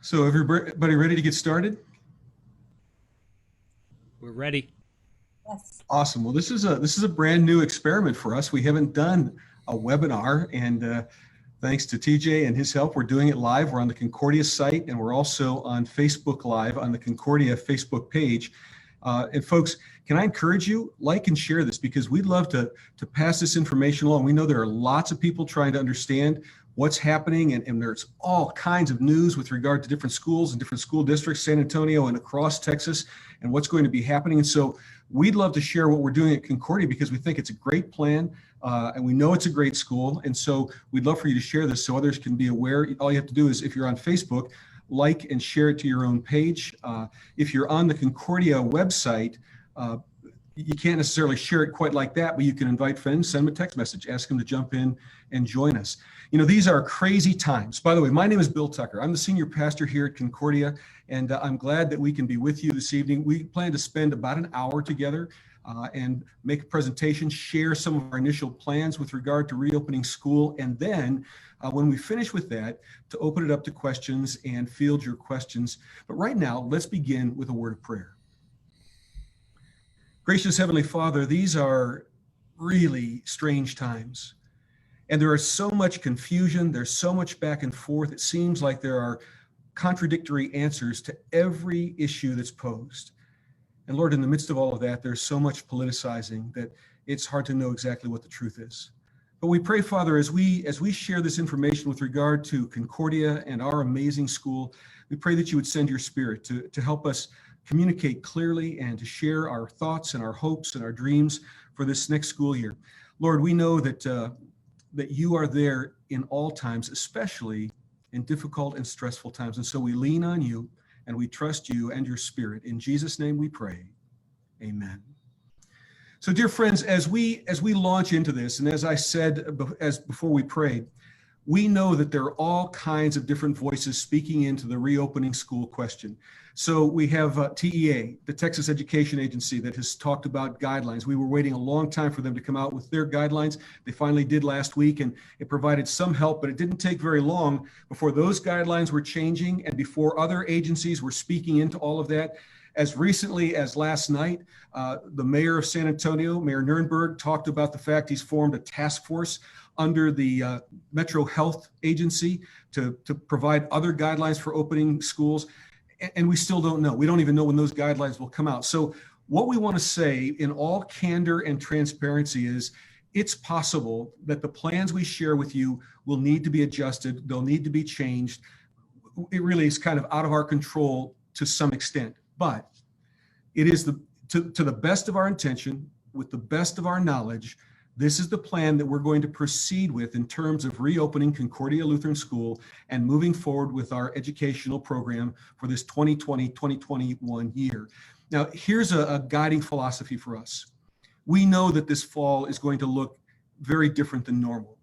So everybody ready to get started? We're ready. Yes. Awesome. Well, this is a brand new experiment for us. We haven't done a webinar, and thanks to TJ and his help, we're doing it live. We're on the Concordia site, and we're also on Facebook Live on the Concordia Facebook page. And folks, can I encourage you, like and share this, because we'd love to pass this information along. We know there are lots of people trying to understand what's happening, and there's all kinds of news with regard to different schools and different school districts, San Antonio and across Texas, and what's going to be happening. And so we'd love to share what we're doing at Concordia because we think it's a great plan, and we know it's a great school. And so we'd love for you to share this so others can be aware. All you have to do is, if you're on Facebook, like and share it to your own page. If you're on the Concordia website, you can't necessarily share it quite like that, but you can invite friends, send them a text message, ask them to jump in and join us. You know, these are crazy times. By the way, my name is Bill Tucker. I'm the senior pastor here at Concordia, and I'm glad that we can be with you this evening. We plan to spend about an hour together and make a presentation, share some of our initial plans with regard to reopening school, and then when we finish with that, to open it up to questions and field your questions. But right now, let's begin with a word of prayer. Gracious Heavenly Father, these are really strange times. And there is so much confusion. There's so much back and forth. It seems like there are contradictory answers to every issue that's posed. And Lord, in the midst of all of that, there's so much politicizing that it's hard to know exactly what the truth is. But we pray, Father, as we share this information with regard to Concordia and our amazing school, we pray that you would send your Spirit to help us communicate clearly and to share our thoughts and our hopes and our dreams for this next school year. Lord, we know that you are there in all times, especially in difficult and stressful times. And so we lean on you and we trust you and your Spirit. In Jesus' name we pray. Amen. So dear friends, as we launch into this, and as I said before we prayed, we know that there are all kinds of different voices speaking into the reopening school question. So we have TEA, the Texas Education Agency, that has talked about guidelines. We were waiting a long time for them to come out with their guidelines. They finally did last week, and it provided some help, but it didn't take very long before those guidelines were changing and before other agencies were speaking into all of that. As recently as last night, the mayor of San Antonio, Mayor Nirenberg, talked about the fact he's formed a task force under the Metro Health Agency to provide other guidelines for opening schools. And we still don't know. We don't even know when those guidelines will come out. So what we want to say in all candor and transparency is it's possible that the plans we share with you will need to be adjusted. They'll need to be changed. It really is kind of out of our control to some extent. But it is to the best of our intention, with the best of our knowledge, this is the plan that we're going to proceed with in terms of reopening Concordia Lutheran School and moving forward with our educational program for this 2020-2021 year. Now, here's a guiding philosophy for us. We know that this fall is going to look very different than normal,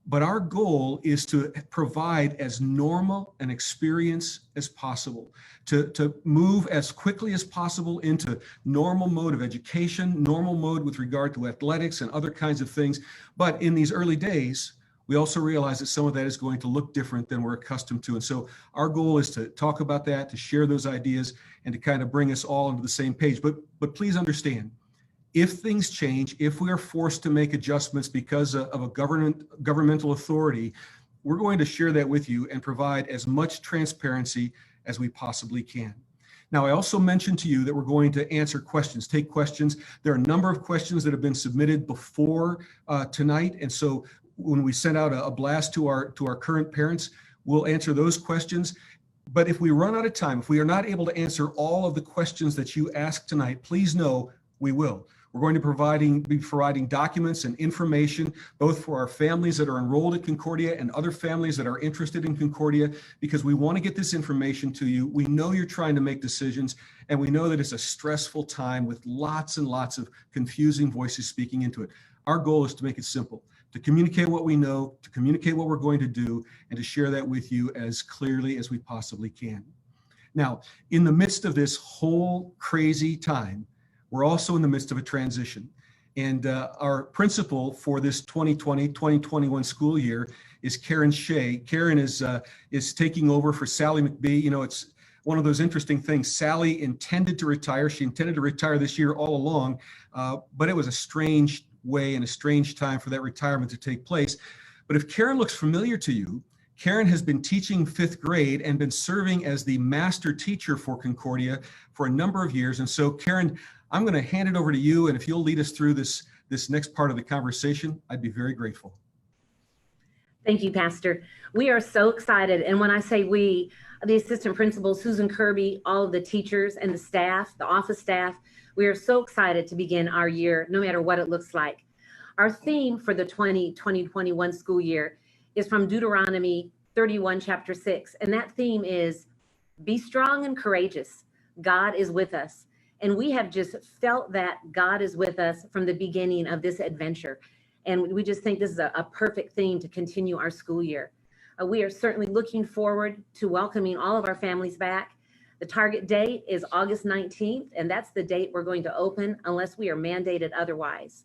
but our goal is to provide as normal an experience as possible, to move as quickly as possible into normal mode of education, normal mode with regard to athletics and other kinds of things. But in these early days, we also realize that some of that is going to look different than we're accustomed to. And so our goal is to talk about that, to share those ideas, and to kind of bring us all into the same page. But please understand, if things change, if we are forced to make adjustments because of a governmental authority, we're going to share that with you and provide as much transparency as we possibly can. Now, I also mentioned to you that we're going to answer questions, take questions. There are a number of questions that have been submitted before tonight. And so when we send out a blast to our current parents, we'll answer those questions. But if we run out of time, if we are not able to answer all of the questions that you asked tonight, please know we will. We're going to be providing documents and information, both for our families that are enrolled at Concordia and other families that are interested in Concordia, because we want to get this information to you. We know you're trying to make decisions, and we know that it's a stressful time with lots and lots of confusing voices speaking into it. Our goal is to make it simple, to communicate what we know, to communicate what we're going to do, and to share that with you as clearly as we possibly can. Now, in the midst of this whole crazy time, we're also in the midst of a transition. And our principal for this 2020-2021 school year is Karen Shea. Karen is taking over for Sally McBee. You know, it's one of those interesting things. Sally intended to retire. She intended to retire this year all along, but it was a strange way and a strange time for that retirement to take place. But if Karen looks familiar to you, Karen has been teaching 5th grade and been serving as the master teacher for Concordia for a number of years. And so, Karen, I'm going to hand it over to you. And if you'll lead us through this next part of the conversation, I'd be very grateful. Thank you, Pastor. We are so excited. And when I say we, the assistant principal, Susan Kirby, all of the teachers and the staff, the office staff, we are so excited to begin our year, no matter what it looks like. Our theme for the 2020-2021 school year is from Deuteronomy 31, chapter 6. And that theme is, be strong and courageous. God is with us. And we have just felt that God is with us from the beginning of this adventure. And we just think this is a perfect theme to continue our school year. We are certainly looking forward to welcoming all of our families back. The target date is August 19th, and that's the date we're going to open unless we are mandated otherwise.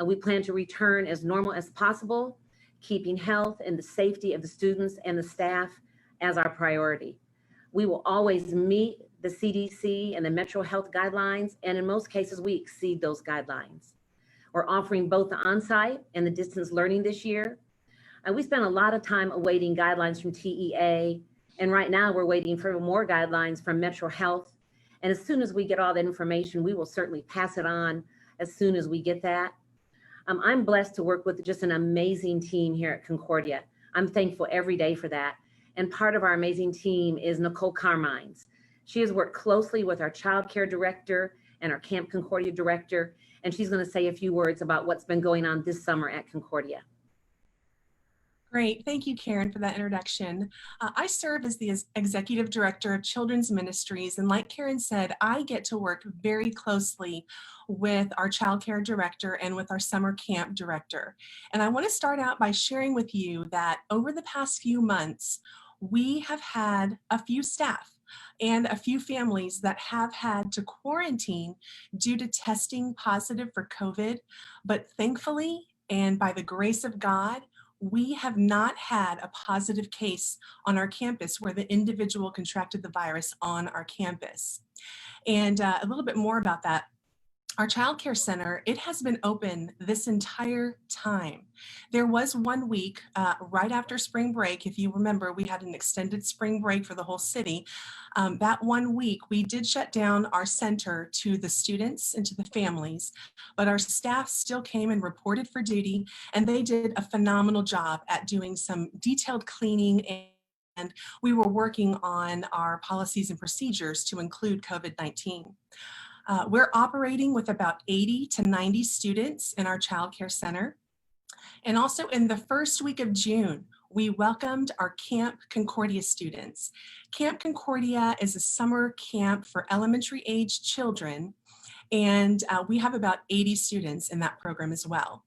We plan to return as normal as possible, keeping health and the safety of the students and the staff as our priority. We will always meet the CDC and the Metro Health guidelines, and in most cases, we exceed those guidelines. We're offering both the on-site and the distance learning this year. We spent a lot of time awaiting guidelines from TEA, and right now we're waiting for more guidelines from Metro Health. And as soon as we get all that information, we will certainly pass it on as soon as we get that. I'm blessed to work with just an amazing team here at Concordia. I'm thankful every day for that. And part of our amazing team is Nicole Carmines. She has worked closely with our child care director and our Camp Concordia director, and she's going to say a few words about what's been going on this summer at Concordia. Great. Thank you, Karen, for that introduction. I serve as the Executive Director of Children's Ministries, and like Karen said, I get to work very closely with our Child Care Director and with our Summer Camp Director. And I want to start out by sharing with you that over the past few months, we have had a few staff and a few families that have had to quarantine due to testing positive for COVID. But thankfully, and by the grace of God, we have not had a positive case on our campus where the individual contracted the virus on our campus. And a little bit more about that. Our child care center, it has been open this entire time. There was 1 week right after spring break. If you remember, we had an extended spring break for the whole city. That 1 week, we did shut down our center to the students and to the families, but our staff still came and reported for duty, and they did a phenomenal job at doing some detailed cleaning, and we were working on our policies and procedures to include COVID-19. We're operating with about 80 to 90 students in our child care center. And also in the first week of June, we welcomed our Camp Concordia students. Camp Concordia is a summer camp for elementary age children, and we have about 80 students in that program as well.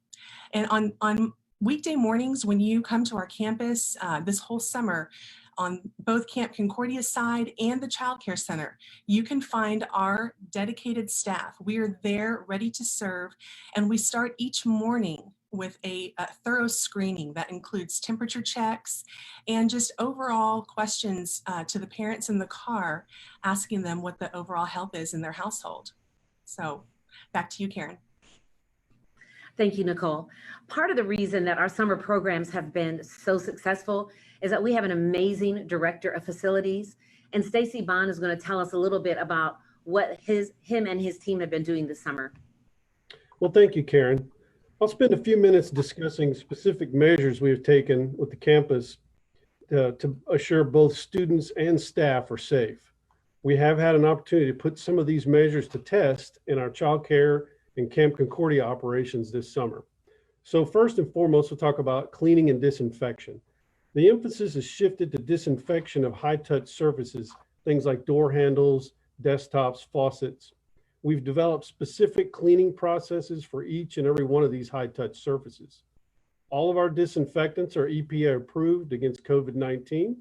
And on weekday mornings when you come to our campus this whole summer, on both Camp Concordia's side and the Child Care Center, you can find our dedicated staff. We are there ready to serve, and we start each morning with a thorough screening that includes temperature checks and just overall questions to the parents in the car, asking them what the overall health is in their household. So back to you, Karen. Thank you, Nicole. Part of the reason that our summer programs have been so successful is that we have an amazing director of facilities, and Stacy Bond is going to tell us a little bit about what him and his team have been doing this summer. Well, thank you, Karen. I'll spend a few minutes discussing specific measures we have taken with the campus to assure both students and staff are safe. We have had an opportunity to put some of these measures to test in our child care and Camp Concordia operations this summer. So first and foremost, we'll talk about cleaning and disinfection. The emphasis is shifted to disinfection of high-touch surfaces, things like door handles, desktops, faucets. We've developed specific cleaning processes for each and every one of these high-touch surfaces. All of our disinfectants are EPA approved against COVID-19.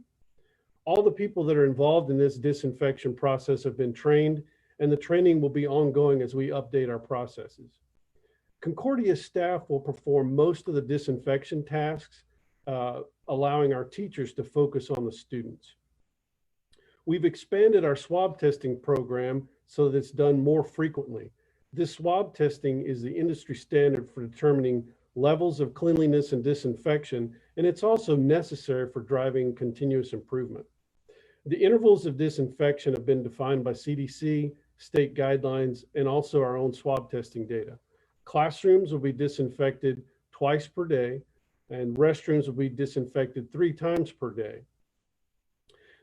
All the people that are involved in this disinfection process have been trained, and the training will be ongoing as we update our processes. Concordia staff will perform most of the disinfection tasks, allowing our teachers to focus on the students. We've expanded our swab testing program so that it's done more frequently. This swab testing is the industry standard for determining levels of cleanliness and disinfection, and it's also necessary for driving continuous improvement. The intervals of disinfection have been defined by CDC, state guidelines, and also our own swab testing data. Classrooms will be disinfected twice per day, and restrooms will be disinfected 3 times per day.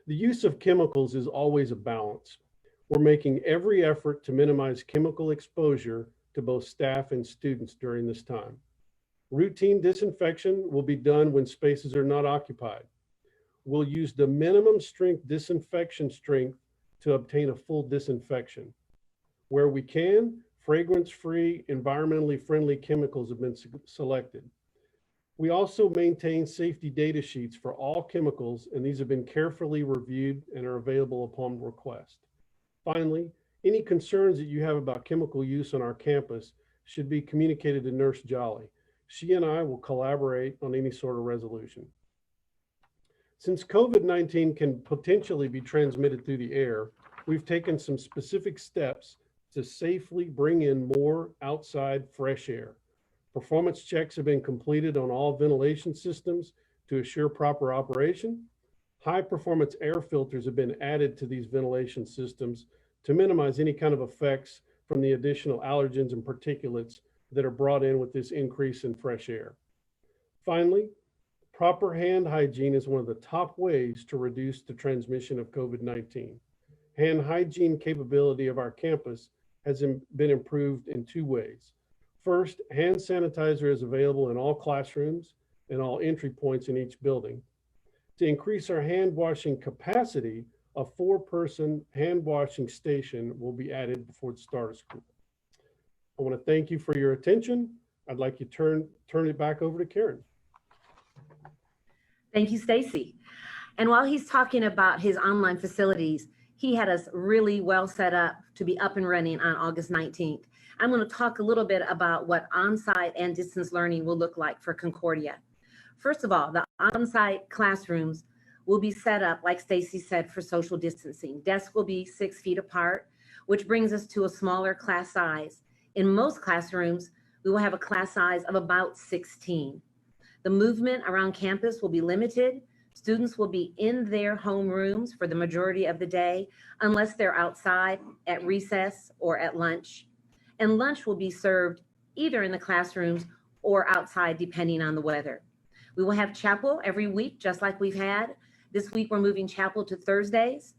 The use of chemicals is always a balance. We're making every effort to minimize chemical exposure to both staff and students during this time. Routine disinfection will be done when spaces are not occupied. We'll use the minimum strength disinfection strength to obtain a full disinfection. Where we can, fragrance-free, environmentally friendly chemicals have been selected. We also maintain safety data sheets for all chemicals, and these have been carefully reviewed and are available upon request. Finally, any concerns that you have about chemical use on our campus should be communicated to Nurse Jolly. She and I will collaborate on any sort of resolution. Since COVID-19 can potentially be transmitted through the air, we've taken some specific steps to safely bring in more outside fresh air. Performance checks have been completed on all ventilation systems to assure proper operation. High performance air filters have been added to these ventilation systems to minimize any kind of effects from the additional allergens and particulates that are brought in with this increase in fresh air. Finally, proper hand hygiene is one of the top ways to reduce the transmission of COVID-19. Hand hygiene capability of our campus has been improved in 2 ways. First, hand sanitizer is available in all classrooms and all entry points in each building. To increase our hand washing capacity, a 4-person hand washing station will be added before the start of school. I want to thank you for your attention. I'd like you to turn it back over to Karen. Thank you, Stacy. And while he's talking about his online facilities, he had us really well set up to be up and running on August 19th. I'm going to talk a little bit about what on-site and distance learning will look like for Concordia. First of all, the on-site classrooms will be set up, like Stacy said, for social distancing. Desks will be 6 feet apart, which brings us to a smaller class size. In most classrooms, we will have a class size of about 16. The movement around campus will be limited. Students will be in their homerooms for the majority of the day, unless they're outside at recess or at lunch. And lunch will be served either in the classrooms or outside, depending on the weather. We will have chapel every week, just like we've had. This week, we're moving chapel to Thursdays.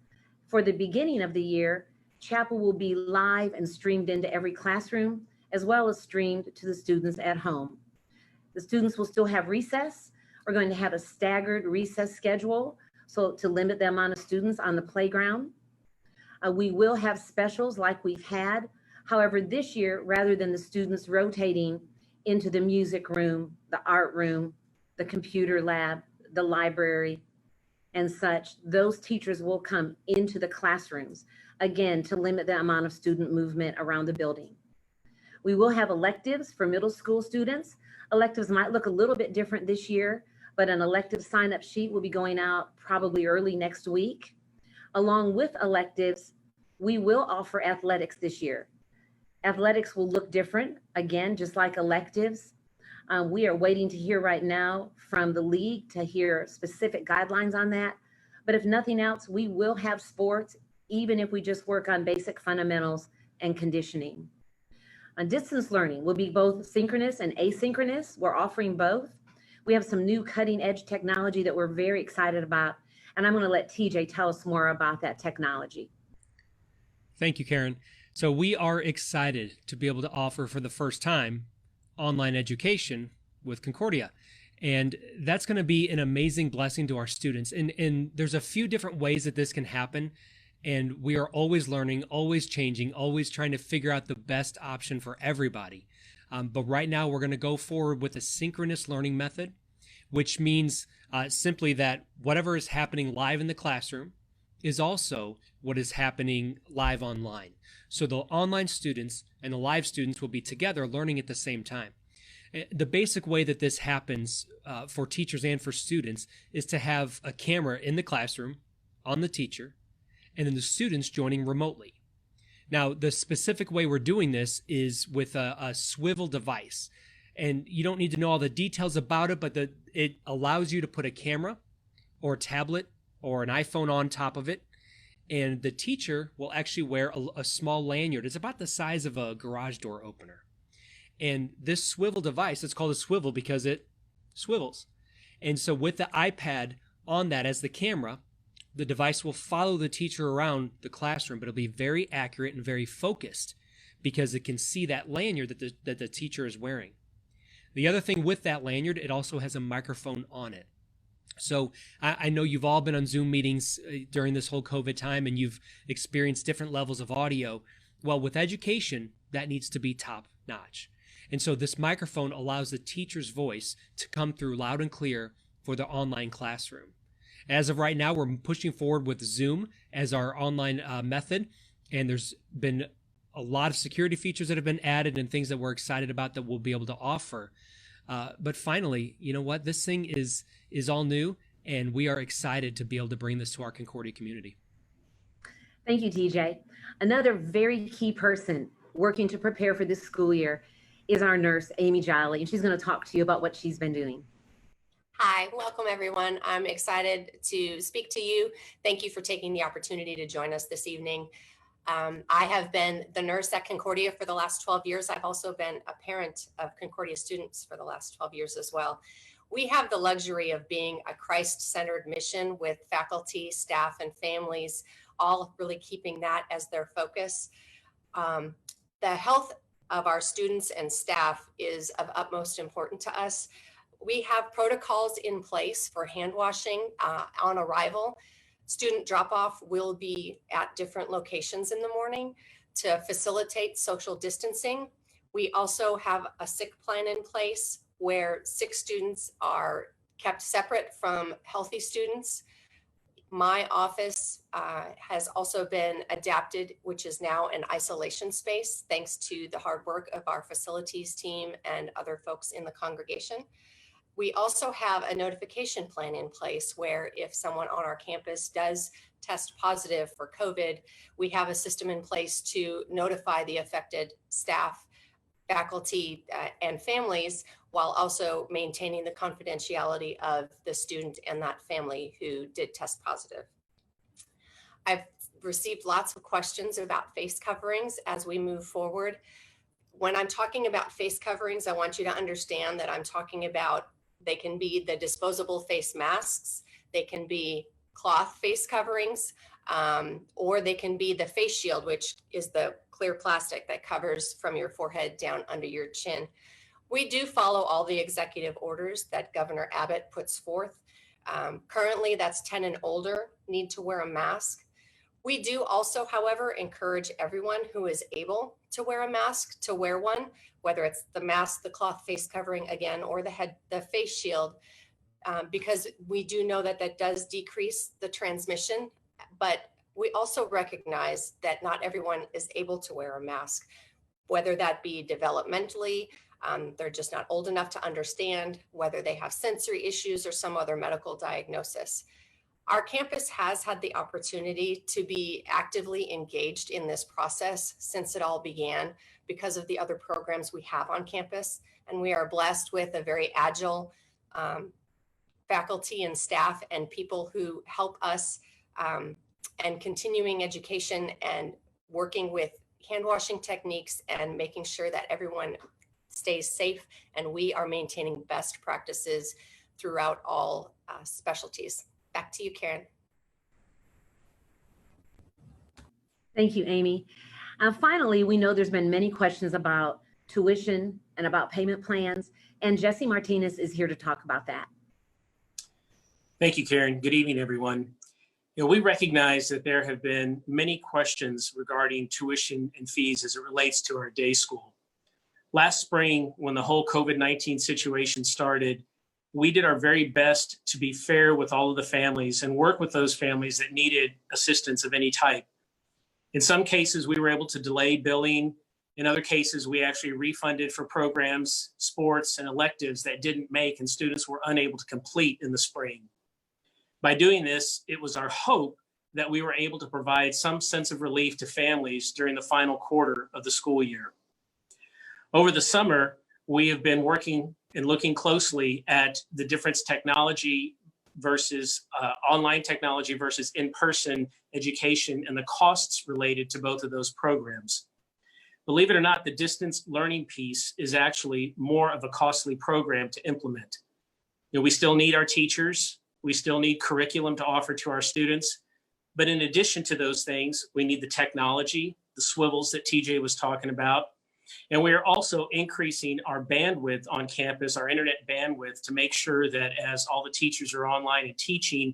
For the beginning of the year, chapel will be live and streamed into every classroom, as well as streamed to the students at home. The students will still have recess. We're going to have a staggered recess schedule, so to limit the amount of students on the playground. We will have specials like we've had. However, this year, rather than the students rotating into the music room, the art room, the computer lab, the library, and such, those teachers will come into the classrooms, again, to limit the amount of student movement around the building. We will have electives for middle school students. Electives might look a little bit different this year, but an elective sign-up sheet will be going out probably early next week. Along with electives, we will offer athletics this year. Athletics will look different, again, just like electives. We are waiting to hear right now from the league to hear specific guidelines on that. But if nothing else, we will have sports, even if we just work on basic fundamentals and conditioning. Distance learning will be both synchronous and asynchronous. We're offering both. We have some new cutting edge technology that we're very excited about. And I'm going to let TJ tell us more about that technology. Thank you, Karen. So we are excited to be able to offer for the first time online education with Concordia. And that's going to be an amazing blessing to our students. And there's a few different ways that this can happen. And we are always learning, always changing, always trying to figure out the best option for everybody. But right now we're going to go forward with a synchronous learning method, which means simply that whatever is happening live in the classroom is also what is happening live online. So the online students and the live students will be together learning at the same time. The basic way that this happens for teachers and for students is to have a camera in the classroom on the teacher, and then the students joining remotely. Now, the specific way we're doing this is with a swivel device. And you don't need to know all the details about it, but it allows you to put a camera or a tablet or an iPhone on top of it. And the teacher will actually wear a small lanyard. It's about the size of a garage door opener. And this swivel device, it's called a swivel because it swivels. And so with the iPad on that as the camera, the device will follow the teacher around the classroom, but it'll be very accurate and very focused because it can see that lanyard that the teacher is wearing. The other thing with that lanyard, it also has a microphone on it. So I know you've all been on Zoom meetings during this whole COVID time and you've experienced different levels of audio. Well, with education, that needs to be top notch. And so this microphone allows the teacher's voice to come through loud and clear for the online classroom. As of right now, we're pushing forward with Zoom as our online method, and there's been a lot of security features that have been added and things that we're excited about that we'll be able to offer. But finally, you know what? This thing is all new, and we are excited to be able to bring this to our Concordia community. Thank you, TJ. Another very key person working to prepare for this school year is our nurse, Amy Jolly, and she's going to talk to you about what she's been doing. Hi, welcome everyone. I'm excited to speak to you. Thank you for taking the opportunity to join us this evening. I have been the nurse at Concordia for the last 12 years. I've also been a parent of Concordia students for the last 12 years as well. We have the luxury of being a Christ-centered mission with faculty, staff, and families, all really keeping that as their focus. The health of our students and staff is of utmost importance to us. We have protocols in place for hand washing on arrival. Student drop-off will be at different locations in the morning to facilitate social distancing. We also have a sick plan in place where sick students are kept separate from healthy students. My office has also been adapted, which is now an isolation space, thanks to the hard work of our facilities team and other folks in the congregation. We also have a notification plan in place where if someone on our campus does test positive for COVID, we have a system in place to notify the affected staff, faculty, and families, while also maintaining the confidentiality of the student and that family who did test positive. I've received lots of questions about face coverings as we move forward. When I'm talking about face coverings, I want you to understand that I'm talking about they can be the disposable face masks, they can be cloth face coverings, or they can be the face shield, which is the clear plastic that covers from your forehead down under your chin. We do follow all the executive orders that Governor Abbott puts forth. Currently, that's 10 and older need to wear a mask. We do also, however, encourage everyone who is able to wear a mask to wear one, whether it's the mask, the cloth face covering again, or the face shield, because we do know that that does decrease the transmission, but we also recognize that not everyone is able to wear a mask, whether that be developmentally, they're just not old enough to understand, whether they have sensory issues or some other medical diagnosis. Our campus has had the opportunity to be actively engaged in this process since it all began because of the other programs we have on campus. And we are blessed with a very agile faculty and staff and people who help us and continuing education and working with hand washing techniques and making sure that everyone stays safe and we are maintaining best practices throughout all specialties. Back to you, Karen. Thank you, Amy. Finally, we know there's been many questions about tuition and about payment plans, and Jesse Martinez is here to talk about that. Thank you, Karen. Good evening, everyone. We recognize that there have been many questions regarding tuition and fees as it relates to our day school. Last spring, when the whole COVID-19 situation started, we did our very best to be fair with all of the families and work with those families that needed assistance of any type. In some cases, we were able to delay billing. In other cases, we actually refunded for programs, sports, and electives that didn't make and students were unable to complete in the spring. By doing this, it was our hope that we were able to provide some sense of relief to families during the final quarter of the school year. Over the summer, we have been working and looking closely at the difference technology versus online technology versus in-person education and the costs related to both of those programs. Believe it or not, the distance learning piece is actually more of a costly program to implement. You know, we still need our teachers. We still need curriculum to offer to our students. But in addition to those things, we need the technology, the swivels that TJ was talking about. And we are also increasing our bandwidth on campus, our internet bandwidth, to make sure that as all the teachers are online and teaching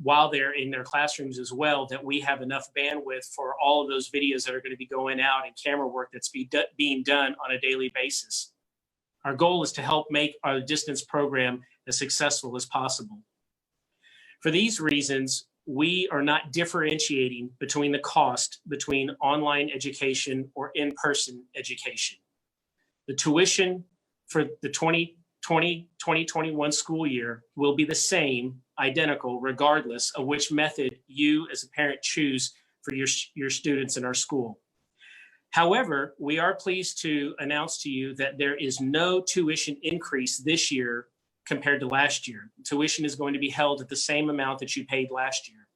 while they're in their classrooms as well, that we have enough bandwidth for all of those videos that are going to be going out and camera work that's being done on a daily basis. Our goal is to help make our distance program as successful as possible. For these reasons, we are not differentiating between the cost between online education or in-person education. The tuition for the 2020-2021 school year will be the same, identical, regardless of which method you as a parent choose for your students in our school. However, we are pleased to announce to you that there is no tuition increase this year compared to last year. Tuition is going to be held at the same amount that you paid last year.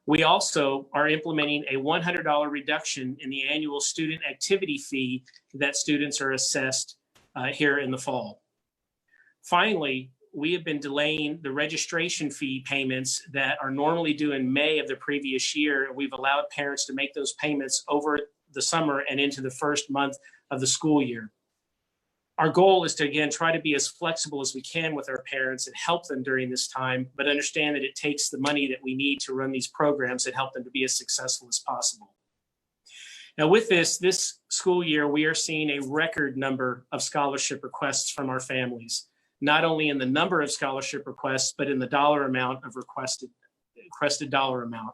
We also are implementing a $100 reduction in the annual student activity fee that students are assessed here in the fall. Finally, we have been delaying the registration fee payments that are normally due in May of the previous year. We've allowed parents to make those payments over the summer and into the first month of the school year. Our goal is to, again, try to be as flexible as we can with our parents and help them during this time, but understand that it takes the money that we need to run these programs and help them to be as successful as possible. Now with this school year, we are seeing a record number of scholarship requests from our families, not only in the number of scholarship requests, but in the dollar amount of requested dollar amount.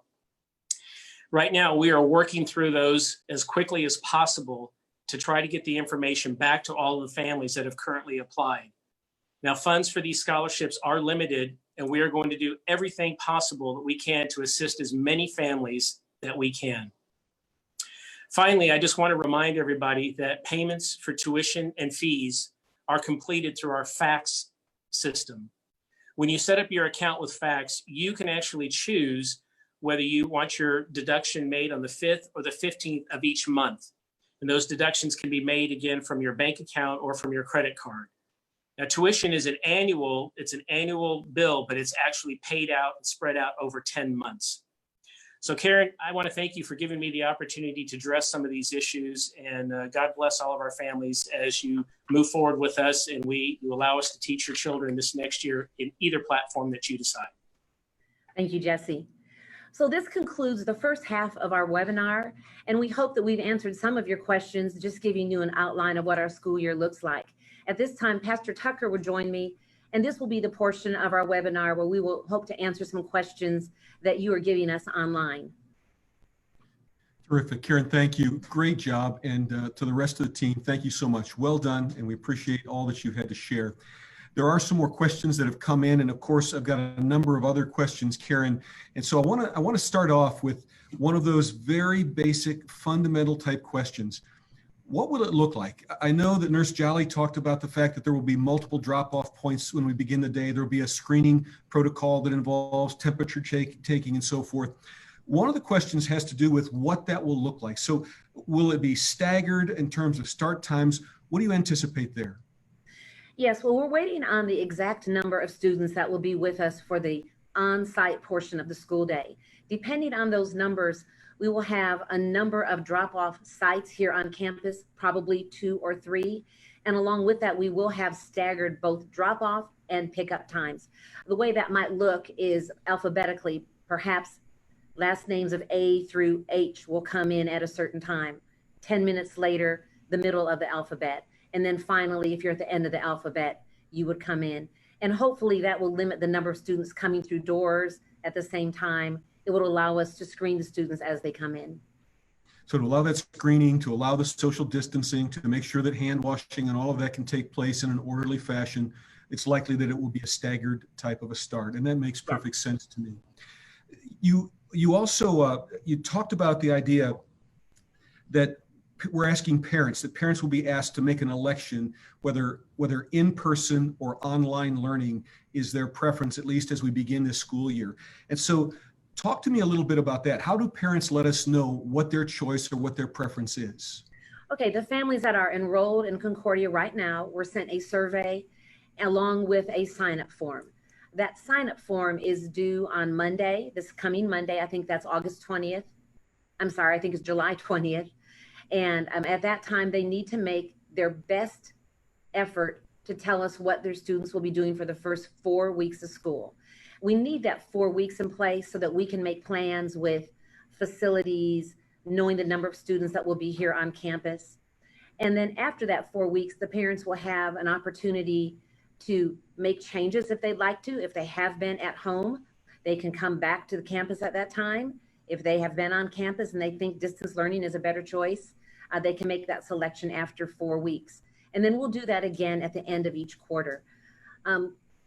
Right now, we are working through those as quickly as possible to try to get the information back to all of the families that have currently applied. Now, funds for these scholarships are limited, and we are going to do everything possible that we can to assist as many families that we can. Finally, I just want to remind everybody that payments for tuition and fees are completed through our fax system. When you set up your account with fax, you can actually choose whether you want your deduction made on the 5th or the 15th of each month. And those deductions can be made again from your bank account or from your credit card. Now, tuition is an annual bill, but it's actually paid out and spread out over 10 months. So Karen, I want to thank you for giving me the opportunity to address some of these issues, and God bless all of our families as you move forward with us and you allow us to teach your children this next year in either platform that you decide. Thank you, Jesse. So this concludes the first half of our webinar, and we hope that we've answered some of your questions, just giving you an outline of what our school year looks like. At this time, Pastor Tucker will join me, and this will be the portion of our webinar where we will hope to answer some questions that you are giving us online. Terrific. Karen, thank you. Great job. And to the rest of the team, thank you so much. Well done, and we appreciate all that you've had to share. There are some more questions that have come in, and of course, I've got a number of other questions, Karen. And so I want to start off with one of those very basic, fundamental type questions. What will it look like? I know that Nurse Jolly talked about the fact that there will be multiple drop-off points when we begin the day. There will be a screening protocol that involves temperature taking and so forth. One of the questions has to do with what that will look like. So will it be staggered in terms of start times? What do you anticipate there? Yes, well, we're waiting on the exact number of students that will be with us for the on-site portion of the school day. Depending on those numbers, we will have a number of drop-off sites here on campus, probably 2 or 3. And along with that, we will have staggered both drop-off and pickup times. The way that might look is alphabetically, perhaps last names of A through H will come in at a certain time. 10 minutes later, the middle of the alphabet. And then finally, if you're at the end of the alphabet, you would come in. And hopefully that will limit the number of students coming through doors at the same time. It would allow us to screen the students as they come in. So to allow that screening, to allow the social distancing, to make sure that hand washing and all of that can take place in an orderly fashion, it's likely that it will be a staggered type of a start. And that makes perfect sense to me. You also, you talked about the idea that we're asking parents, that parents will be asked to make an election, whether in-person or online learning is their preference, at least as we begin this school year. And so talk to me a little bit about that. How do parents let us know what their choice or what their preference is? Okay, the families that are enrolled in Concordia right now were sent a survey along with a sign-up form. That sign-up form is due on Monday, this coming Monday. I think that's August 20th. I'm sorry, I think it's July 20th. And at that time, they need to make their best effort to tell us what their students will be doing for the first 4 weeks of school. We need that 4 weeks in place so that we can make plans with facilities, knowing the number of students that will be here on campus. And then after that 4 weeks, the parents will have an opportunity to make changes if they'd like to. If they have been at home, they can come back to the campus at that time. If they have been on campus and they think distance learning is a better choice, they can make that selection after 4 weeks. And then we'll do that again at the end of each quarter.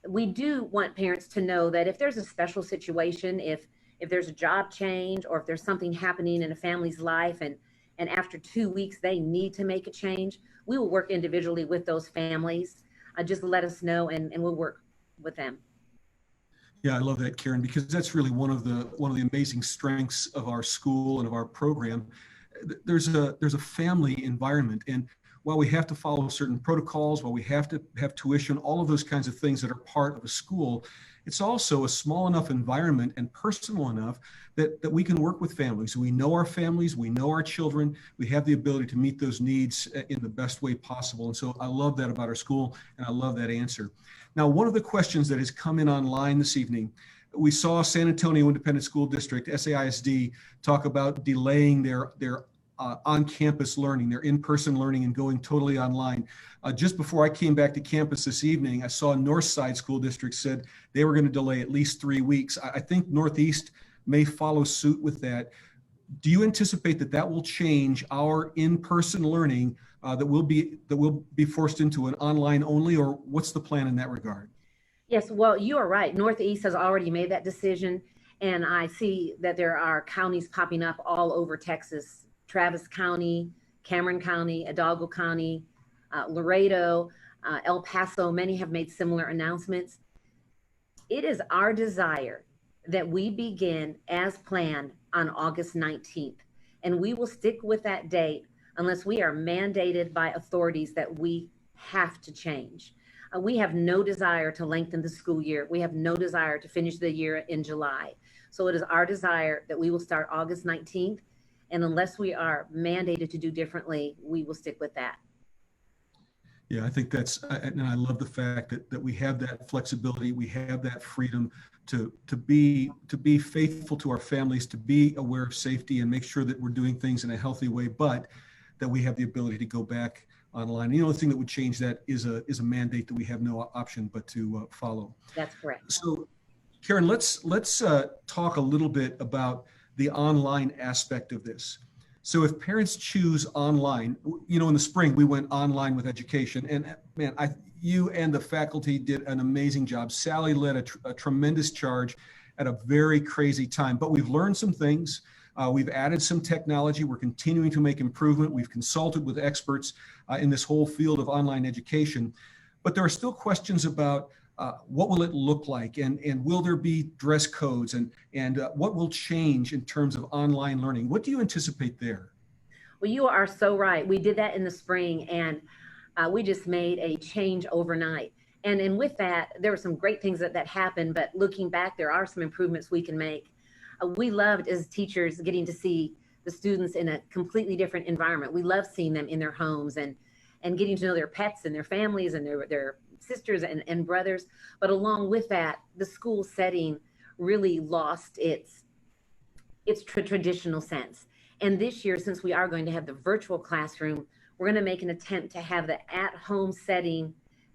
We do want parents to know that if there's a special situation, if there's a job change, or if there's something happening in a family's life and after 2 weeks they need to make a change, we will work individually with those families. Just let us know and we'll work with them. Yeah, I love that, Karen, because that's really one of the amazing strengths of our school and of our program. There's a family environment, and while we have to follow certain protocols, while we have to have tuition, all of those kinds of things that are part of a school, it's also a small enough environment and personal enough that we can work with families. We know our families, we know our children, we have the ability to meet those needs in the best way possible. And so I love that about our school, and I love that answer. Now, one of the questions that has come in online this evening, we saw San Antonio Independent School District, SAISD, talk about delaying their on-campus learning, their in-person learning, and going totally online. Just before I came back to campus this evening, I saw Northside School District said they were going to delay at least 3 weeks. I think Northeast may follow suit with that. Do you anticipate that will change our in-person learning, that we'll be forced into an online only, or what's the plan in that regard? Yes, well, you are right. Northeast has already made that decision, and I see that there are counties popping up all over Texas. Travis County, Cameron County, Hidalgo County, Laredo, El Paso, many have made similar announcements. It is our desire that we begin as planned on August 19th, and we will stick with that date unless we are mandated by authorities that we have to change. We have no desire to lengthen the school year. We have no desire to finish the year in July. So it is our desire that we will start August 19th. And unless we are mandated to do differently, we will stick with that. Yeah, I think and I love the fact that we have that flexibility, we have that freedom to be faithful to our families, to be aware of safety and make sure that we're doing things in a healthy way, but that we have the ability to go back online. The only thing that would change that is a mandate that we have no option but to follow. That's correct. So, Karen, let's talk a little bit about the online aspect of this. So if parents choose online, in the spring we went online with education, and man, you and the faculty did an amazing job. Sally led a tremendous charge at a very crazy time, but we've learned some things. We've added some technology. We're continuing to make improvement. We've consulted with experts in this whole field of online education, but there are still questions about what will it look like, and will there be dress codes, and what will change in terms of online learning? What do you anticipate there? Well, you are so right. We did that in the spring, and we just made a change overnight. And with that, there were some great things that happened, but looking back, there are some improvements we can make. We loved as teachers getting to see the students in a completely different environment. We love seeing them in their homes and getting to know their pets and their families and their sisters and brothers. But along with that, the school setting really lost its traditional sense. And this year, since we are going to have the virtual classroom, we're going to make an attempt to have the at-home setting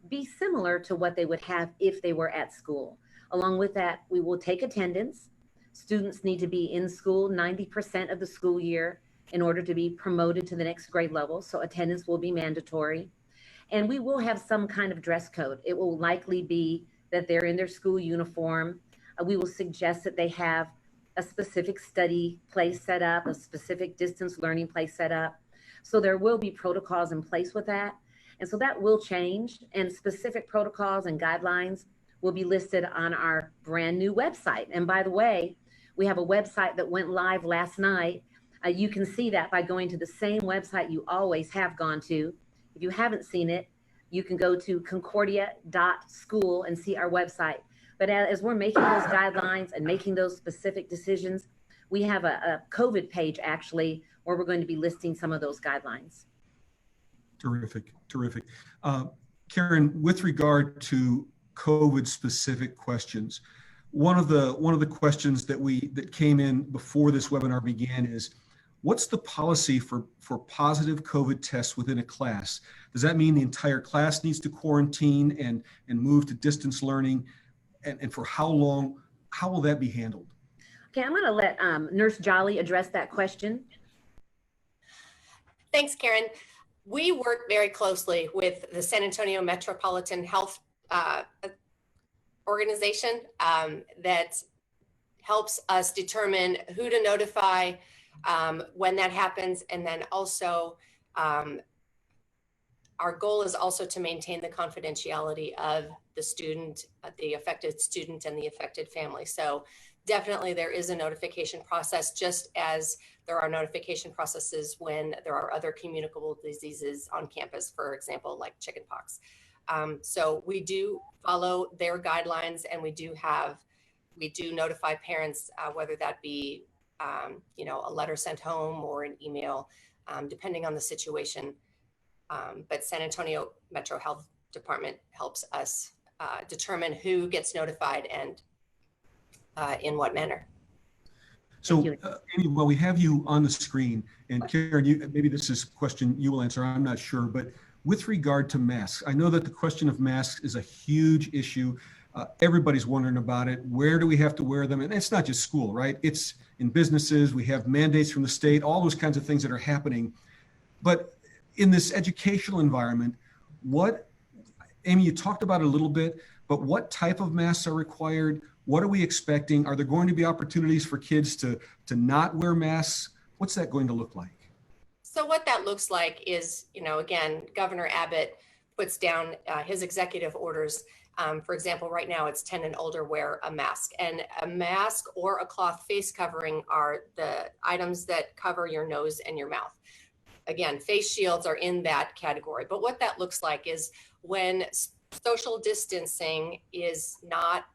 be similar to what they would have if they were at school. Along with that, we will take attendance. Students need to be in school 90% of the school year in order to be promoted to the next grade level. So attendance will be mandatory. And we will have some kind of dress code. It will likely be that they're in their school uniform. We will suggest that they have a specific study place set up, a specific distance learning place set up. So there will be protocols in place with that. And so that will change, and specific protocols and guidelines will be listed on our brand new website. And by the way, we have a website that went live last night. You can see that by going to the same website you always have gone to. If you haven't seen it, you can go to concordia.school and see our website. But as we're making those guidelines and making those specific decisions, we have a COVID page actually where we're going to be listing some of those guidelines. Terrific, terrific. Karen, with regard to COVID specific questions, one of the questions that came in before this webinar began is, what's the policy for positive COVID tests within a class? Does that mean the entire class needs to quarantine and move to distance learning? And for how long? How will that be handled? Okay, I'm going to let Nurse Jolly address that question. Thanks, Karen. We work very closely with the San Antonio Metropolitan Health Organization that helps us determine who to notify when that happens. And then also, our goal is also to maintain the confidentiality of the student, the affected student, and the affected family. So definitely there is a notification process, just as there are notification processes when there are other communicable diseases on campus, for example, like chickenpox. So we do follow their guidelines, and we do notify parents, whether that be a letter sent home or an email, depending on the situation. But San Antonio Metro Health Department helps us determine who gets notified and in what manner. So, Amy, while we have you on the screen, and Karen, maybe this is a question you will answer, I'm not sure, but with regard to masks, I know that the question of masks is a huge issue. Everybody's wondering about it. Where do we have to wear them? And it's not just school, right? It's in businesses. We have mandates from the state, all those kinds of things that are happening. But in this educational environment, Amy, you talked about it a little bit, but what type of masks are required? What are we expecting? Are there going to be opportunities for kids to not wear masks? What's that going to look like? So what that looks like is, again, Governor Abbott puts down his executive orders. For example, right now it's 10 and older wear a mask, and a mask or a cloth face covering are the items that cover your nose and your mouth. Again, face shields are in that category. But what that looks like is when social distancing is not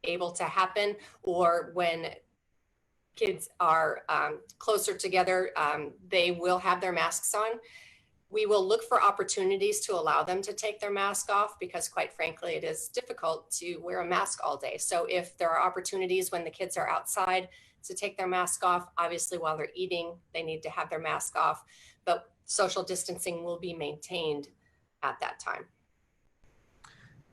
able to happen, or when kids are closer together, they will have their masks on. We will look for opportunities to allow them to take their mask off, because quite frankly, it is difficult to wear a mask all day. So if there are opportunities when the kids are outside to take their mask off, obviously while they're eating, they need to have their mask off, but social distancing will be maintained at that time.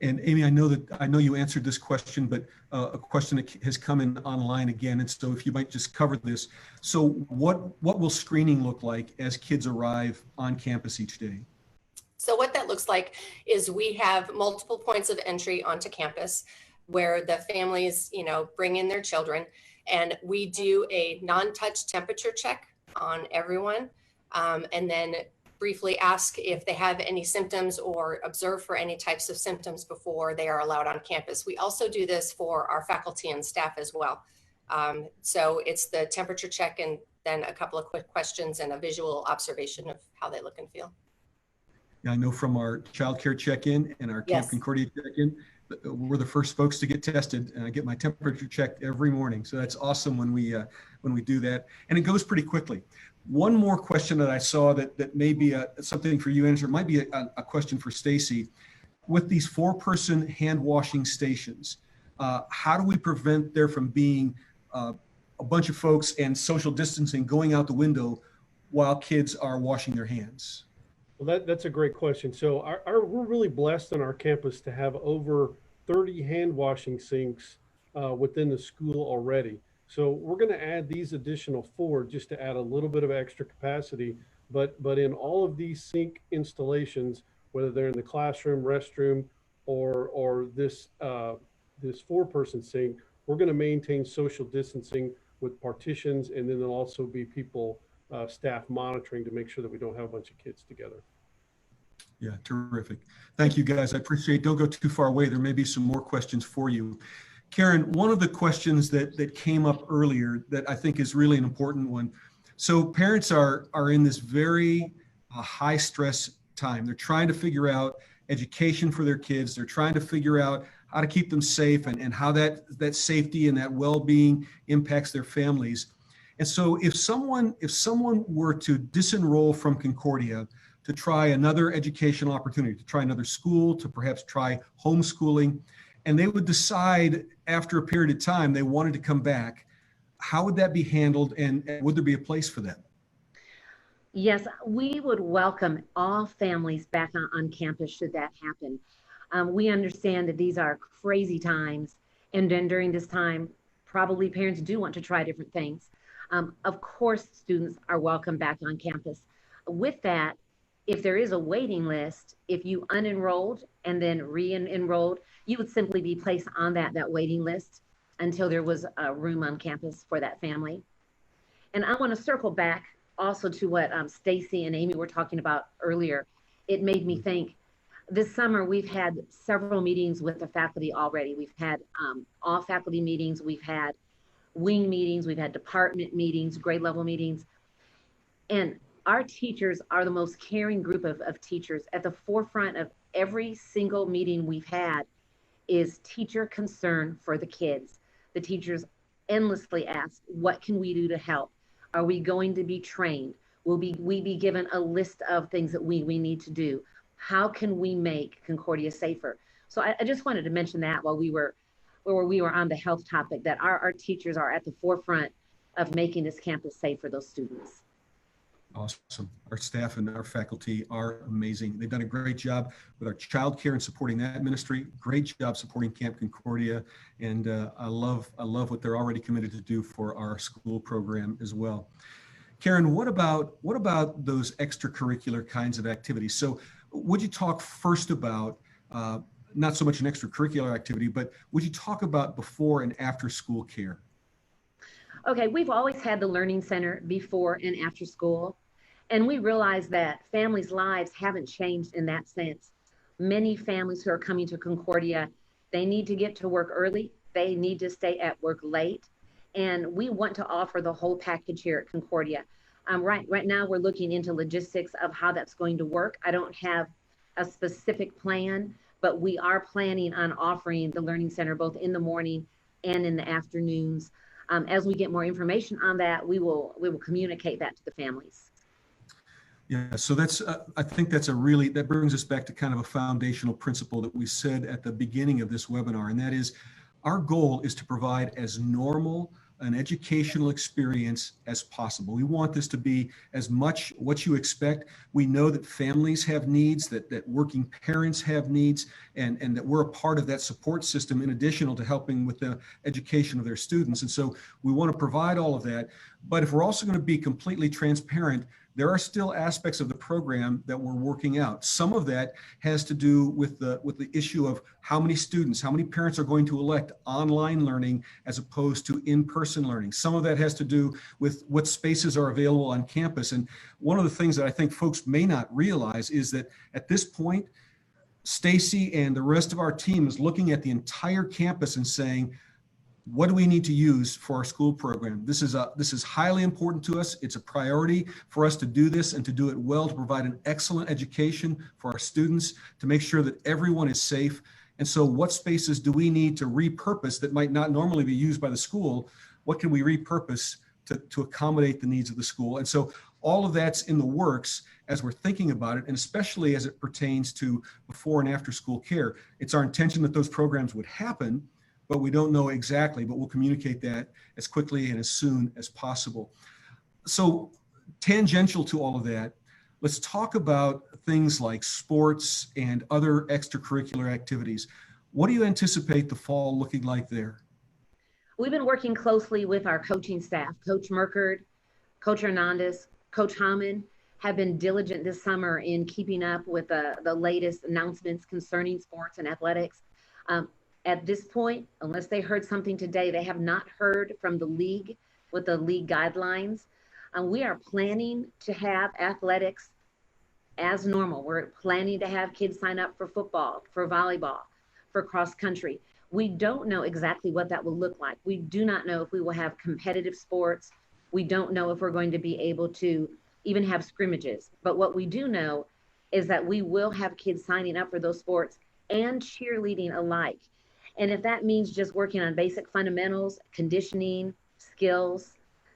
And Amy, I know you answered this question, but a question that has come in online again. And so if you might just cover this. So what will screening look like as kids arrive on campus each day? So what that looks like is we have multiple points of entry onto campus where the families, bring in their children, and we do a non-touch temperature check on everyone. And then briefly ask if they have any symptoms or observe for any types of symptoms before they are allowed on campus. We also do this for our faculty and staff as well. So it's the temperature check and then a couple of quick questions and a visual observation of how they look and feel. Yeah, I know from our child care check-in and our Camp Concordia check-in, we're the first folks to get tested, and I get my temperature checked every morning. So that's awesome when we do that, and it goes pretty quickly. One more question that I saw that may be something for you to answer, might be a question for Stacy. With these 4-person hand washing stations, how do we prevent there from being a bunch of folks and social distancing going out the window while kids are washing their hands? Well, that's a great question. So we're really blessed on our campus to have over 30 hand washing sinks within the school already. So we're going to add these additional 4 just to add a little bit of extra capacity. But in all of these sink installations, whether they're in the classroom, restroom, or this 4-person sink, we're going to maintain social distancing with partitions, and then there'll also be people staff monitoring to make sure that we don't have a bunch of kids together. Yeah, terrific. Thank you, guys. I appreciate it. Don't go too far away. There may be some more questions for you. Karen, one of the questions that came up earlier that I think is really an important one. So parents are in this very high stress time. They're trying to figure out education for their kids. They're trying to figure out how to keep them safe and how that safety and that well-being impacts their families. And so if someone were to disenroll from Concordia to try another educational opportunity, to try another school, to perhaps try homeschooling, and they would decide after a period of time they wanted to come back, how would that be handled, and would there be a place for them? Yes, we would welcome all families back on campus should that happen. We understand that these are crazy times, and then during this time, probably parents do want to try different things. Of course, students are welcome back on campus. With that, if there is a waiting list, if you unenrolled and then re-enrolled, you would simply be placed on that waiting list until there was a room on campus for that family. And I want to circle back also to what Stacy and Amy were talking about earlier. It made me think, this summer we've had several meetings with the faculty already. We've had all faculty meetings, we've had wing meetings, we've had department meetings, grade level meetings. And our teachers are the most caring group of teachers. At the forefront of every single meeting we've had is teacher concern for the kids. The teachers endlessly ask, what can we do to help? Are we going to be trained? Will we be given a list of things that we need to do? How can we make Concordia safer? So I just wanted to mention that while we were on the health topic, that our teachers are at the forefront of making this campus safe for those students. Awesome. Our staff and our faculty are amazing. They've done a great job with our child care and supporting that ministry. Great job supporting Camp Concordia. And I love what they're already committed to do for our school program as well. Karen, what about those extracurricular kinds of activities? So would you talk first about, not so much an extracurricular activity, but would you talk about before and after school care? Okay, we've always had the Learning Center before and after school. And we realize that families' lives haven't changed in that sense. Many families who are coming to Concordia, they need to get to work early. They need to stay at work late. And we want to offer the whole package here at Concordia. Right now, we're looking into logistics of how that's going to work. I don't have a specific plan, but we are planning on offering the Learning Center both in the morning and in the afternoons. As we get more information on that, we will communicate that to the families. Yeah, so I think that brings us back to kind of a foundational principle that we said at the beginning of this webinar, and that is our goal is to provide as normal an educational experience as possible. We want this to be as much what you expect. We know that families have needs, that working parents have needs, and that we're a part of that support system in addition to helping with the education of their students. And so we want to provide all of that. But if we're also going to be completely transparent, there are still aspects of the program that we're working out. Some of that has to do with the issue of how many students, how many parents are going to elect online learning as opposed to in-person learning. Some of that has to do with what spaces are available on campus. And one of the things that I think folks may not realize is that at this point, Stacy and the rest of our team is looking at the entire campus and saying, what do we need to use for our school program? This is highly important to us. It's a priority for us to do this and to do it well, to provide an excellent education for our students, to make sure that everyone is safe. And so what spaces do we need to repurpose that might not normally be used by the school? What can we repurpose to accommodate the needs of the school? And so all of that's in the works as we're thinking about it, and especially as it pertains to before and after school care. It's our intention that those programs would happen, but we don't know exactly, but we'll communicate that as quickly and as soon as possible. So tangential to all of that, let's talk about things like sports and other extracurricular activities. What do you anticipate the fall looking like there? We've been working closely with our coaching staff. Coach Merkard, Coach Hernandez, Coach Hammond have been diligent this summer in keeping up with the latest announcements concerning sports and athletics. At this point, unless they heard something today, they have not heard from the league with the league guidelines. We are planning to have athletics as normal. We're planning to have kids sign up for football, for volleyball, for cross country. We don't know exactly what that will look like. We do not know if we will have competitive sports. We don't know if we're going to be able to even have scrimmages. But what we do know is that we will have kids signing up for those sports and cheerleading alike. And if that means just working on basic fundamentals, conditioning, skills,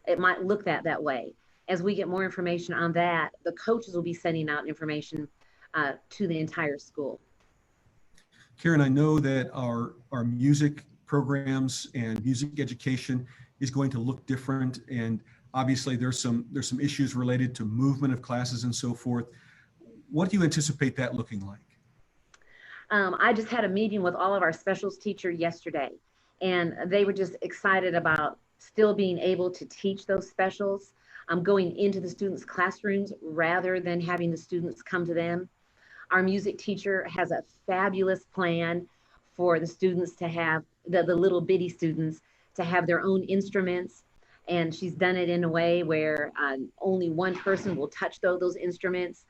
it might look that way. As we get more information on that, the coaches will be sending out information to the entire school. Karen, I know that our music programs and music education is going to look different, and obviously there's some issues related to movement of classes and so forth. What do you anticipate that looking like? I just had a meeting with all of our specials teachers yesterday, and they were just excited about still being able to teach those specials, going into the students' classrooms rather than having the students come to them. Our music teacher has a fabulous plan for the students to have, the little bitty students, to have their own instruments. And she's done it in a way where only one person will touch those instruments.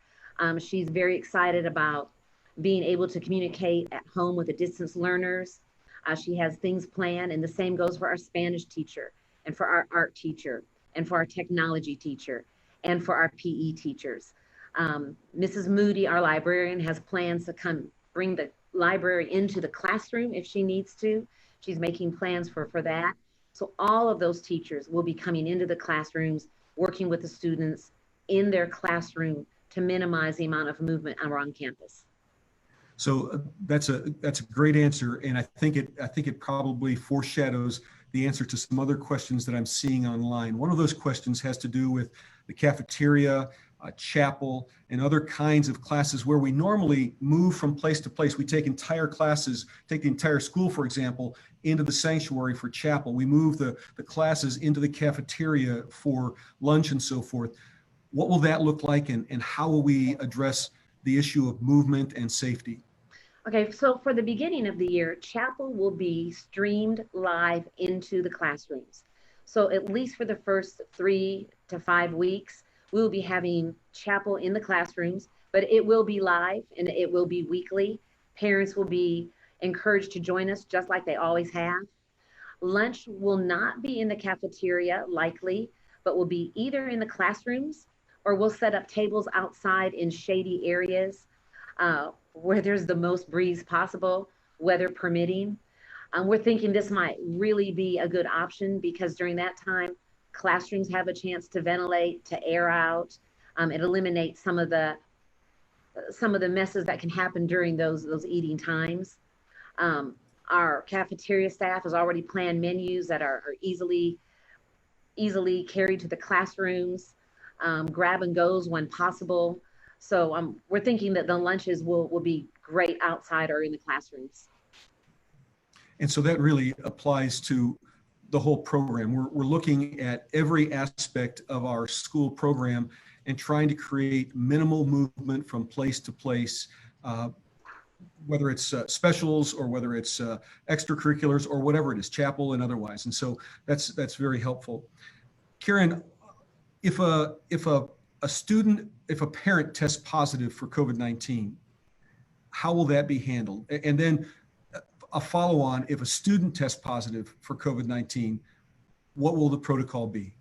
She's very excited about being able to communicate at home with the distance learners. She has things planned, and the same goes for our Spanish teacher, and for our art teacher, and for our technology teacher, and for our PE teachers. Mrs. Moody, our librarian, has plans to come bring the library into the classroom if she needs to. She's making plans for that. So all of those teachers will be coming into the classrooms, working with the students in their classroom to minimize the amount of movement around campus. So that's a great answer, and I think it probably foreshadows the answer to some other questions that I'm seeing online. One of those questions has to do with the cafeteria, chapel, and other kinds of classes where we normally move from place to place. We take entire classes, take the entire school, for example, into the sanctuary for chapel. We move the classes into the cafeteria for lunch and so forth. What will that look like, and how will we address the issue of movement and safety? Okay, so for the beginning of the year, chapel will be streamed live into the classrooms. So at least for the first 3 to 5 weeks, we will be having chapel in the classrooms, but it will be live and it will be weekly. Parents will be encouraged to join us just like they always have. Lunch will not be in the cafeteria likely, but will be either in the classrooms, or we'll set up tables outside in shady areas where there's the most breeze possible, weather permitting. We're thinking this might really be a good option because during that time, classrooms have a chance to ventilate, to air out. It eliminates some of the messes that can happen during those eating times. Our cafeteria staff has already planned menus that are easily carried to the classrooms, grab and goes when possible. So we're thinking that the lunches will be great outside or in the classrooms. And so that really applies to the whole program. We're looking at every aspect of our school program and trying to create minimal movement from place to place, whether it's specials or whether it's extracurriculars or whatever it is, chapel and otherwise. And so that's very helpful. Karen, if a parent tests positive for COVID-19, how will that be handled? And then a follow-on, if a student tests positive for COVID-19, what will the protocol be?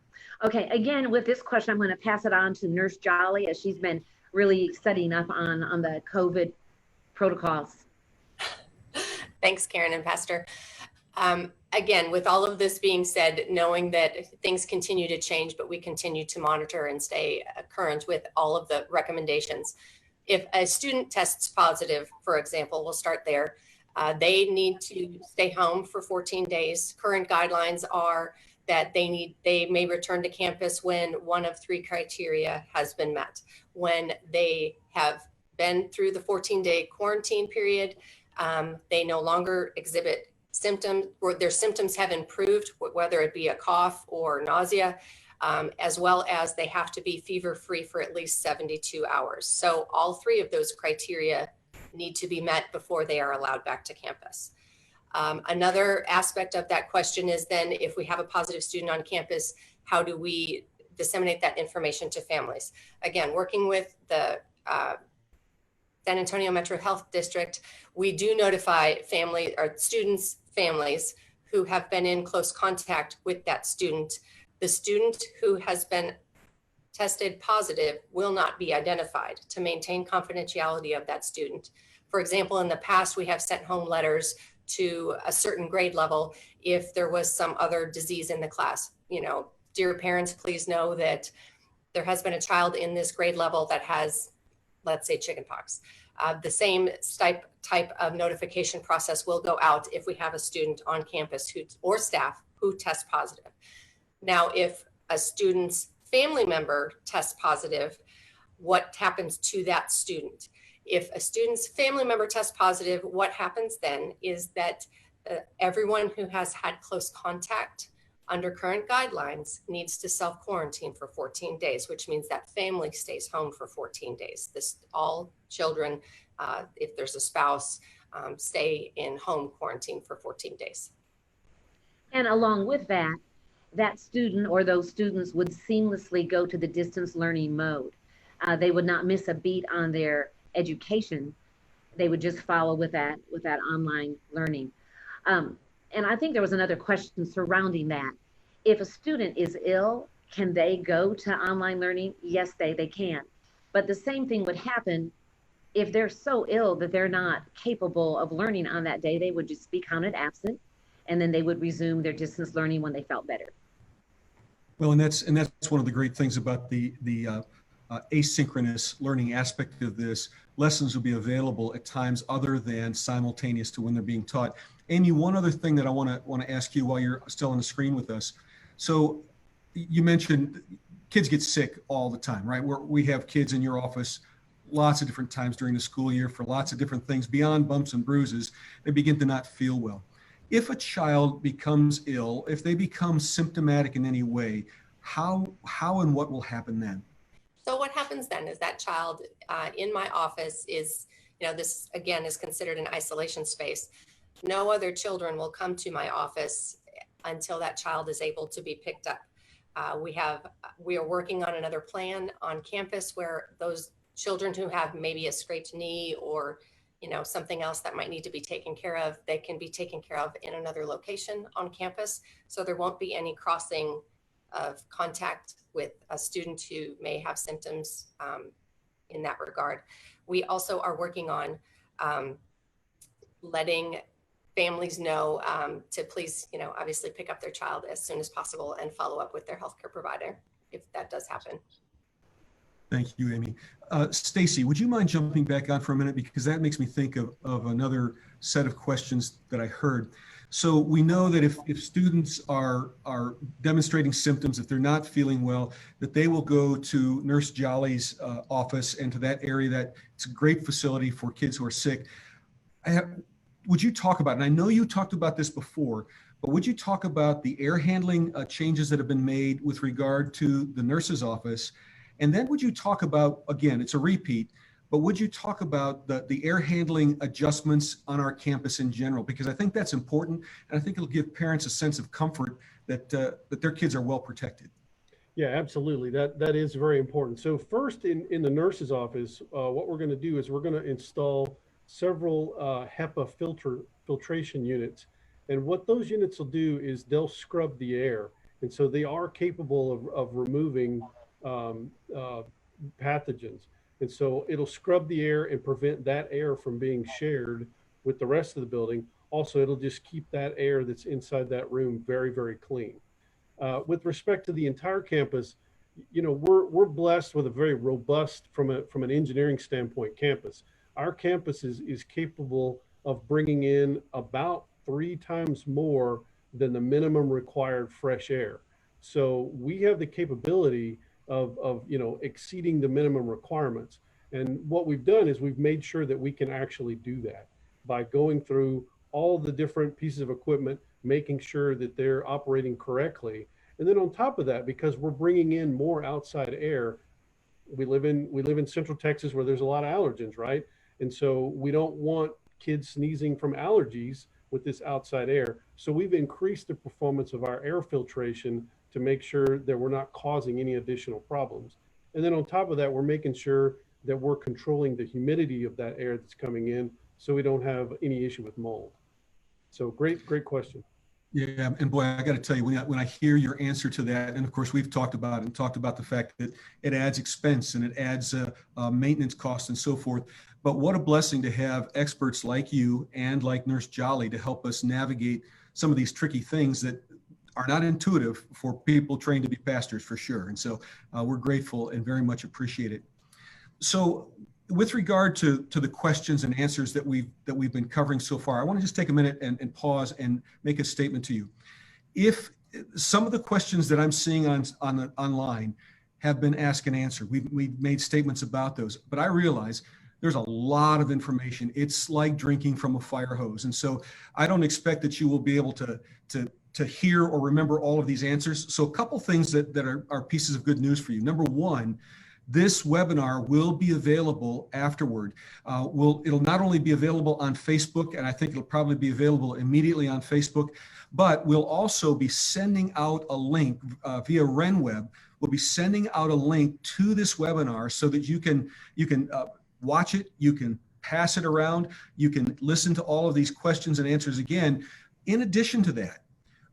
Okay, again, with this question, I'm going to pass it on to Nurse Jolly, as she's been really studying up on the COVID protocols. Thanks, Karen and Pastor. Again, with all of this being said, knowing that things continue to change, but we continue to monitor and stay current with all of the recommendations. If a student tests positive, for example, we'll start there. They need to stay home for 14 days. Current guidelines are that they may return to campus when one of 3 criteria has been met. When they have been through the 14-day quarantine period, they no longer exhibit symptoms, or their symptoms have improved, whether it be a cough or nausea, as well as they have to be fever-free for at least 72 hours. So all 3 of those criteria need to be met before they are allowed back to campus. Another aspect of that question is then, if we have a positive student on campus, how do we disseminate that information to families? Again, working with the San Antonio Metro Health District, we do notify students' families who have been in close contact with that student. The student who has been tested positive will not be identified to maintain confidentiality of that student. For example, in the past, we have sent home letters to a certain grade level if there was some other disease in the class. You know, dear parents, please know that there has been a child in this grade level that has, let's say, chickenpox. The same type of notification process will go out if we have a student on campus or staff who test positive. Now, if a student's family member tests positive, what happens to that student? If a student's family member tests positive, what happens then is that everyone who has had close contact under current guidelines needs to self-quarantine for 14 days, which means that family stays home for 14 days. All children, if there's a spouse, stay in home quarantine for 14 days. And along with that, that student or those students would seamlessly go to the distance learning mode. They would not miss a beat on their education. They would just follow with that online learning. And I think there was another question surrounding that. If a student is ill, can they go to online learning? Yes, they can. But the same thing would happen if they're so ill that they're not capable of learning on that day. They would just be counted absent, and then they would resume their distance learning when they felt better. Well, and that's one of the great things about the asynchronous learning aspect of this. Lessons will be available at times other than simultaneous to when they're being taught. Amy, one other thing that I want to ask you while you're still on the screen with us. So you mentioned kids get sick all the time, right? We have kids in your office lots of different times during the school year for lots of different things beyond bumps and bruises. They begin to not feel well. If a child becomes ill, if they become symptomatic in any way, how and what will happen then? So what happens then is that child in my office is, this again is considered an isolation space. No other children will come to my office until that child is able to be picked up. We are working on another plan on campus where those children who have maybe a scraped knee or something else that might need to be taken care of, they can be taken care of in another location on campus. So there won't be any crossing of contact with a student who may have symptoms in that regard. We also are working on letting families know to please, obviously pick up their child as soon as possible and follow up with their healthcare provider if that does happen. Thank you, Amy. Stacy, would you mind jumping back on for a minute? Because that makes me think of another set of questions that I heard. So we know that if students are demonstrating symptoms, if they're not feeling well, that they will go to Nurse Jolly's office and to that area. That it's a great facility for kids who are sick. Would you talk about, and I know you talked about this before, but would you talk about the air handling changes that have been made with regard to the nurse's office? And then would you talk about, again, it's a repeat, but would you talk about the air handling adjustments on our campus in general? Because I think that's important, and I think it'll give parents a sense of comfort that their kids are well protected. Yeah, absolutely. That is very important. So first, in the nurse's office, what we're going to do is we're going to install several HEPA filtration units. And what those units will do is they'll scrub the air. And so they are capable of removing pathogens. And so it'll scrub the air and prevent that air from being shared with the rest of the building. Also, it'll just keep that air that's inside that room very, very clean. With respect to the entire campus, we're blessed with a very robust, from an engineering standpoint, campus. Our campus is capable of bringing in about 3 times more than the minimum required fresh air. So we have the capability of exceeding the minimum requirements. And what we've done is we've made sure that we can actually do that by going through all the different pieces of equipment, making sure that they're operating correctly. And then on top of that, because we're bringing in more outside air, we live in Central Texas where there's a lot of allergens, right? And so we don't want kids sneezing from allergies with this outside air. So we've increased the performance of our air filtration to make sure that we're not causing any additional problems. And then on top of that, we're making sure that we're controlling the humidity of that air that's coming in so we don't have any issue with mold. So great question. Yeah, and boy, I got to tell you, when I hear your answer to that, and of course we've talked about the fact that it adds expense and it adds maintenance costs and so forth. But what a blessing to have experts like you and like Nurse Jolly to help us navigate some of these tricky things that are not intuitive for people trained to be pastors, for sure. And so we're grateful and very much appreciate it. So with regard to the questions and answers that we've been covering so far, I want to just take a minute and pause and make a statement to you. If some of the questions that I'm seeing online have been asked and answered, we've made statements about those, but I realize there's a lot of information. It's like drinking from a fire hose. And so I don't expect that you will be able to hear or remember all of these answers. So a couple things that are pieces of good news for you. Number one, this webinar will be available afterward. It'll not only be available on Facebook, and I think it'll probably be available immediately on Facebook, but we'll also be sending out a link via RenWeb. We'll be sending out a link to this webinar so that you can watch it, you can pass it around, you can listen to all of these questions and answers again. In addition to that,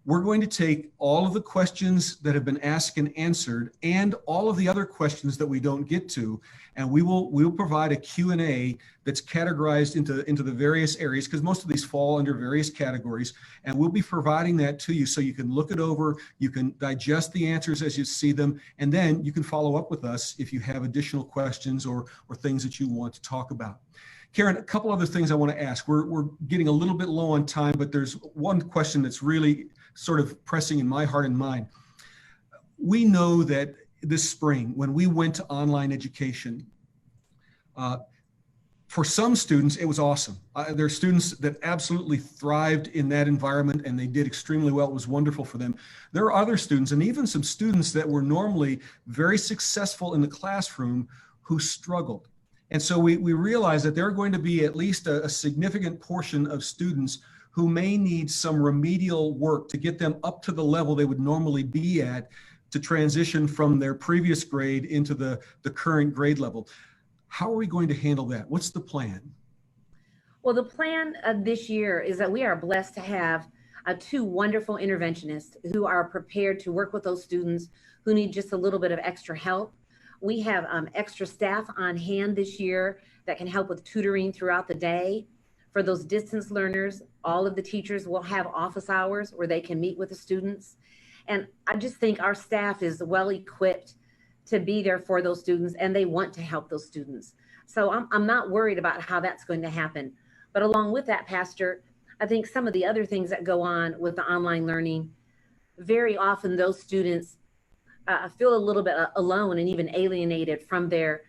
we're going to take all of the questions that have been asked and answered and all of the other questions that we don't get to, and we'll provide a Q&A that's categorized into the various areas, because most of these fall under various categories, and we'll be providing that to you so you can look it over, you can digest the answers as you see them, and then you can follow up with us if you have additional questions or things that you want to talk about. Karen, a couple other things I want to ask. We're getting a little bit low on time, but there's one question that's really sort of pressing in my heart and mind. We know that this spring, when we went to online education, for some students, it was awesome. There are students that absolutely thrived in that environment and they did extremely well. It was wonderful for them. There are other students, and even some students that were normally very successful in the classroom, who struggled. And so we realized that there are going to be at least a significant portion of students who may need some remedial work to get them up to the level they would normally be at to transition from their previous grade into the current grade level. How are we going to handle that? What's the plan? Well, the plan this year is that we are blessed to have two wonderful interventionists who are prepared to work with those students who need just a little bit of extra help. We have extra staff on hand this year that can help with tutoring throughout the day. For those distance learners, all of the teachers will have office hours where they can meet with the students. And I just think our staff is well equipped to be there for those students, and they want to help those students. So I'm not worried about how that's going to happen. But along with that, Pastor, I think some of the other things that go on with the online learning, very often those students feel a little bit alone and even alienated from their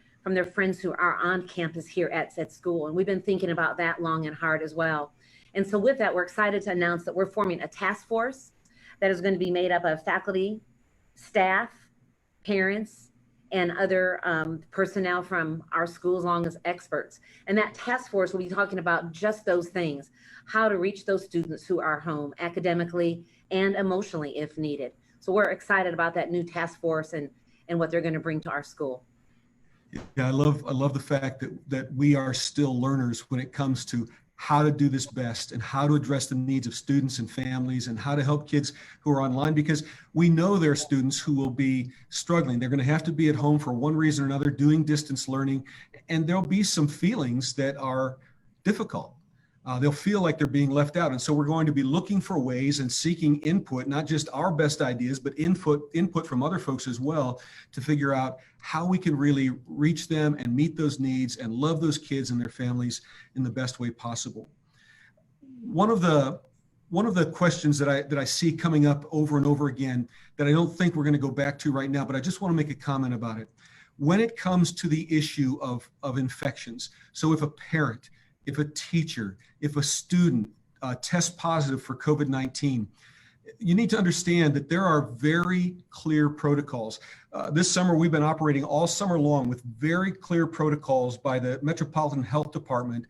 friends who are on campus here at school. And we've been thinking about that long and hard as well. And so with that, we're excited to announce that we're forming a task force that is going to be made up of faculty, staff, parents, and other personnel from our schools, along as experts. And that task force will be talking about just those things, how to reach those students who are home academically and emotionally if needed. So we're excited about that new task force and what they're going to bring to our school. Yeah, I love the fact that we are still learners when it comes to how to do this best and how to address the needs of students and families and how to help kids who are online, because we know there are students who will be struggling. They're going to have to be at home for one reason or another doing distance learning, and there'll be some feelings that are difficult. They'll feel like they're being left out. And so we're going to be looking for ways and seeking input, not just our best ideas, but input from other folks as well, to figure out how we can really reach them and meet those needs and love those kids and their families in the best way possible. One of the one of the questions that I see coming up over and over again that I don't think we're going to go back to right now, but I just want to make a comment about it. When it comes to the issue of infections, so if a parent, if a teacher, if a student tests positive for COVID-19, you need to understand that there are very clear protocols. This summer, we've been operating all summer long with very clear protocols by the Metropolitan Health Department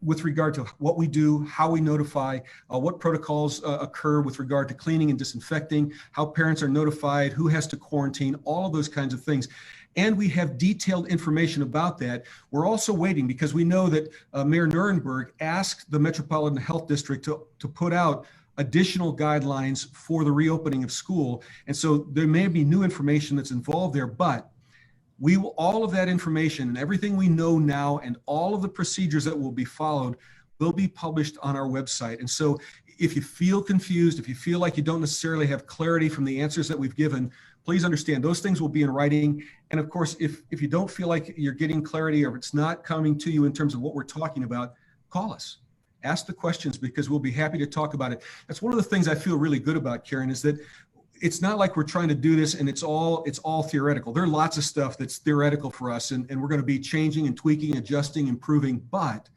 with regard to what we do, how we notify, what protocols occur with regard to cleaning and disinfecting, how parents are notified, who has to quarantine, all of those kinds of things. And we have detailed information about that. We're also waiting because we know that Mayor Nuremberg asked the Metropolitan Health District to put out additional guidelines for the reopening of school. And so there may be new information that's involved there, but we will, all of that information and everything we know now and all of the procedures that will be followed will be published on our website. And so if you feel confused, if you feel like you don't necessarily have clarity from the answers that we've given, please understand those things will be in writing. And of course, if you don't feel like you're getting clarity or it's not coming to you in terms of what we're talking about, call us. Ask the questions because we'll be happy to talk about it. That's one of the things I feel really good about, Karen, is that it's not like we're trying to do this and it's all theoretical. There are lots of stuff that's theoretical for us and we're going to be changing and tweaking, adjusting, improving. But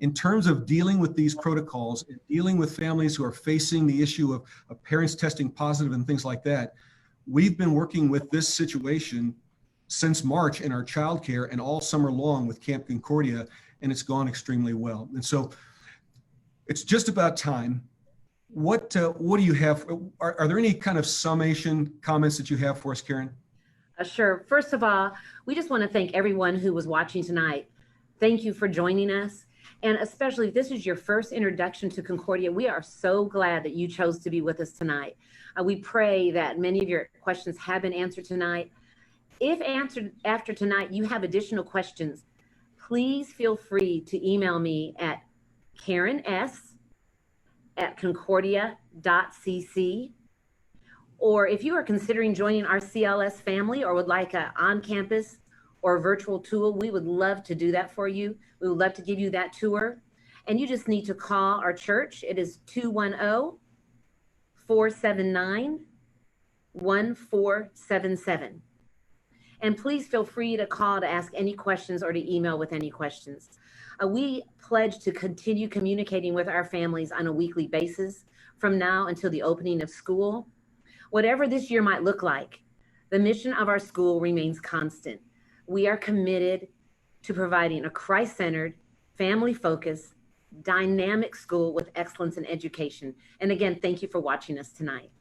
in terms of dealing with these protocols and dealing with families who are facing the issue of parents testing positive and things like that, we've been working with this situation since March in our childcare and all summer long with Camp Concordia, and it's gone extremely well. And so it's just about time. What do you have? Are there any kind of summation comments that you have for us, Karen? Sure. First of all, we just want to thank everyone who was watching tonight. Thank you for joining us. And especially if this is your first introduction to Concordia, we are so glad that you chose to be with us tonight. We pray that many of your questions have been answered tonight. If answered after tonight, you have additional questions, please feel free to email me at karens@concordia.cc. Or if you are considering joining our CLS family or would like an on-campus or virtual tour, we would love to do that for you. We would love to give you that tour. And you just need to call our church. It is 210-479-1477. And please feel free to call to ask any questions or to email with any questions. We pledge to continue communicating with our families on a weekly basis from now until the opening of school. Whatever this year might look like, the mission of our school remains constant. We are committed to providing a Christ-centered, family-focused, dynamic school with excellence in education. And again, thank you for watching us tonight.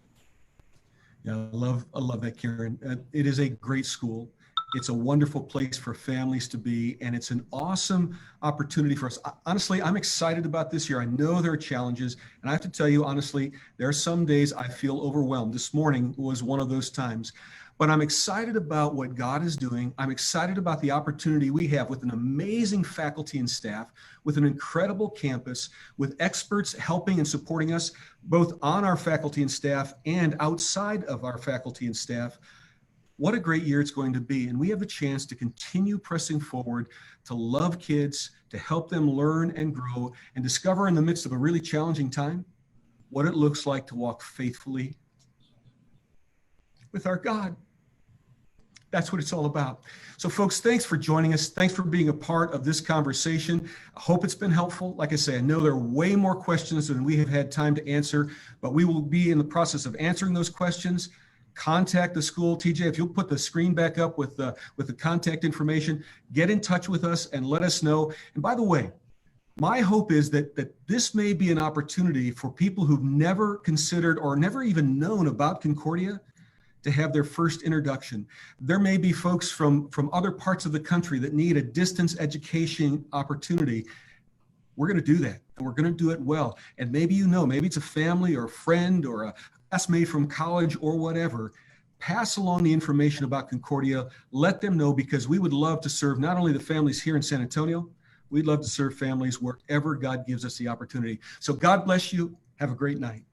Yeah, I love that, Karen. It is a great school. It's a wonderful place for families to be, and it's an awesome opportunity for us. Honestly, I'm excited about this year. I know there are challenges, and I have to tell you, honestly, there are some days I feel overwhelmed. This morning was one of those times. But I'm excited about what God is doing. I'm excited about the opportunity we have with an amazing faculty and staff, with an incredible campus, with experts helping and supporting us, both on our faculty and staff and outside of our faculty and staff. What a great year it's going to be. And we have a chance to continue pressing forward, to love kids, to help them learn and grow, and discover in the midst of a really challenging time what it looks like to walk faithfully with our God. That's what it's all about. So folks, thanks for joining us. Thanks for being a part of this conversation. I hope it's been helpful. Like I say, I know there are way more questions than we have had time to answer, but we will be in the process of answering those questions. Contact the school. TJ, if you'll put the screen back up with the contact information, get in touch with us and let us know. And by the way, my hope is that this may be an opportunity for people who've never considered or never even known about Concordia to have their first introduction. There may be folks from other parts of the country that need a distance education opportunity. We're going to do that, and we're going to do it well. And maybe maybe it's a family or a friend or a classmate from college or whatever. Pass along the information about Concordia. Let them know, because we would love to serve not only the families here in San Antonio, we'd love to serve families wherever God gives us the opportunity. So God bless you. Have a great night.